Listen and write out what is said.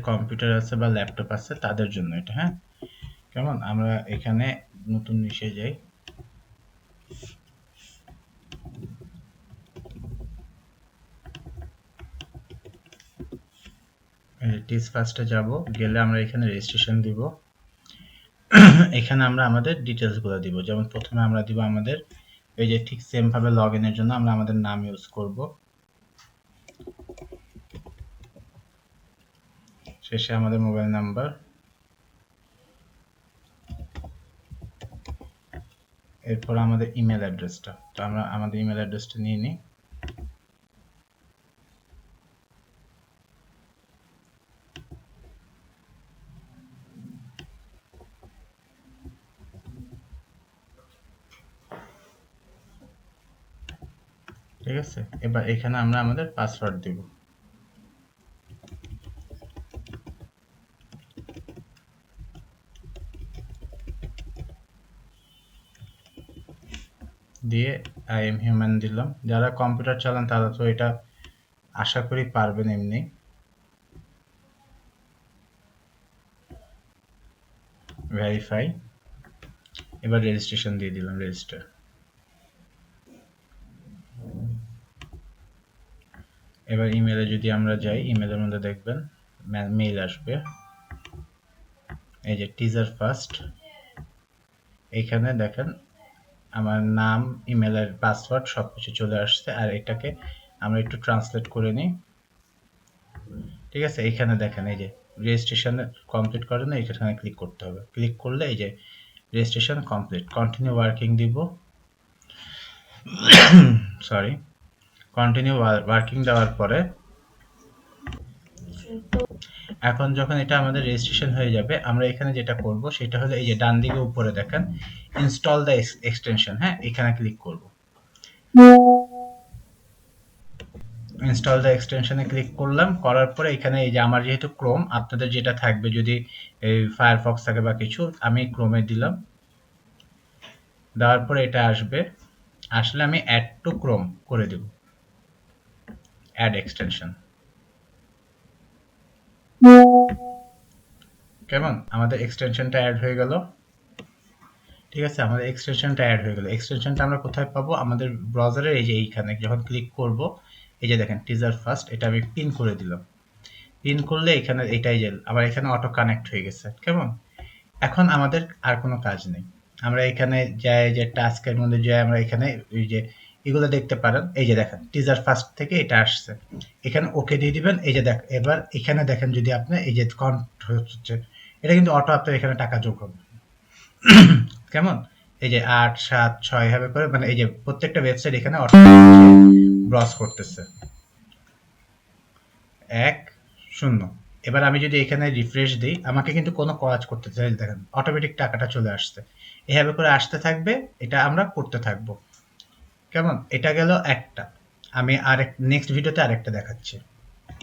Computer আছে বা laptop আছে তাদের জন্য এটা, হ্যাঁ? কেমন? আমরা এখানে নতুন ইসে যাই। টিস ফার্স্টে যাব, গেলে আমরা এখানে রেজিস্ট্রেশন দিব। এখানে আমরা আমাদের ডিটেলসগুলো দিব। যেমন প্রথমে আমরা দিব আমাদের এই যে ঠিক সেম ভাবে লগইনের জন্য আমরা আমাদের নাম ইউজ করব। শেষে আমাদের মোবাইল নাম্বার, এরপর আমাদের ইমেল অ্যাড্রেসটা। তো আমরা আমাদের ইমেল অ্যাড্রেসটা নিয়ে নিই। ঠিক আছে, এবার এখানে আমরা আমাদের পাসওয়ার্ড দিব। দিয়ে আই এম হিউম্যান দিলাম। যারা কম্পিউটার চালান তারা তো এটা আশা করি পারবেন এমনি। ভেরিফাই, এবার রেজিস্ট্রেশন দিয়ে দিলাম, রেজিস্টার। এবার ইমেলে যদি আমরা যাই, ইমেলের মধ্যে দেখবেন মেইল আসবে, এই যে টিজার ফার্স্ট। এইখানে দেখেন আমার নাম, ইমেলের পাসওয়ার্ড সবকিছু চলে আসছে। আর এটাকে আমরা একটু ট্রান্সলেট করে নিই। ঠিক আছে, এইখানে দেখেন এই যে রেজিস্ট্রেশন কমপ্লিট করার জন্য এইখানে ক্লিক করতে হবে। ক্লিক করলে এই যে রেজিস্ট্রেশন কমপ্লিট, কন্টিনিউ ওয়ার্কিং দিব। সরি, কন্টিনিউ ওয়ার্কিং দেওয়ার পরে এখন যখন এটা আমাদের রেজিস্ট্রেশন হয়ে যাবে, আমরা এখানে যেটা করব সেটা হলো এই যে ডান দিকে উপরে দেখেন ইনস্টল দ্য এক্সটেনশন, হ্যাঁ, এখানে ক্লিক করব। ইনস্টল দ্য এক্সটেনশনে ক্লিক করলাম, করার পরে এখানে এই যে আমার যেহেতু ক্রোম, আপনাদের যেটা থাকবে যদি এই ফায়ারফক্স থাকে বা কিছু, আমি ক্রোমে দিলাম। দেওয়ার পরে এটা আসবে, আসলে আমি অ্যাড টু ক্রোম করে দেব, অ্যাড এক্সটেনশন। কেমন? আমাদের এক্সটেনশনটা অ্যাড হয়ে গেল। ঠিক আছে, আমাদের এক্সটেনশনটা অ্যাড হয়ে গেল। এক্সটেনশনটা আমরা কোথায় পাবো? আমাদের ব্রাউজারের এই যে এইখানে যখন ক্লিক করব, এই যে দেখেন টিজার ফার্স্ট, এটা আমি পিন করে দিলাম। পিন করলে এখানে এটাই যে আবার এখানে অটো কানেক্ট হয়ে গেছে। কেমন? এখন আমাদের আর কোনো কাজ নেই। আমরা এখানে যাই, যে টাস্কের মধ্যে যাই, আমরা এখানে এই যে এগুলো দেখতে পারেন, এই যে দেখেন টিজার ফার্স্ট থেকে এটা আসছে, এখানে ওকে দিয়ে দিবেন। এই যে দেখ, এবার এখানে দেখেন যদি আপনি এই যে কাউন্ট হচ্ছে, এটা কিন্তু অটো আপনার এখানে টাকা যোগ হবে। কেমন? এই যে 8 7 6 হবে করে, মানে এই যে প্রত্যেকটা ওয়েবসাইট এখানে অটো ব্রাউজ করতেছে। 1 0। এবার আমি যদি এখানে রিফ্রেশ দিই, আমাকে কিন্তু কোনো কাজ করতে চাই, দেখেন অটোমেটিক টাকাটা চলে আসছে। এভাবে করে আসতে থাকবে, এটা আমরা করতে থাকবো। কেমন? এটা গেল একটা। আমি আরেক নেক্সট ভিডিওতে আরেকটা দেখাচ্ছি।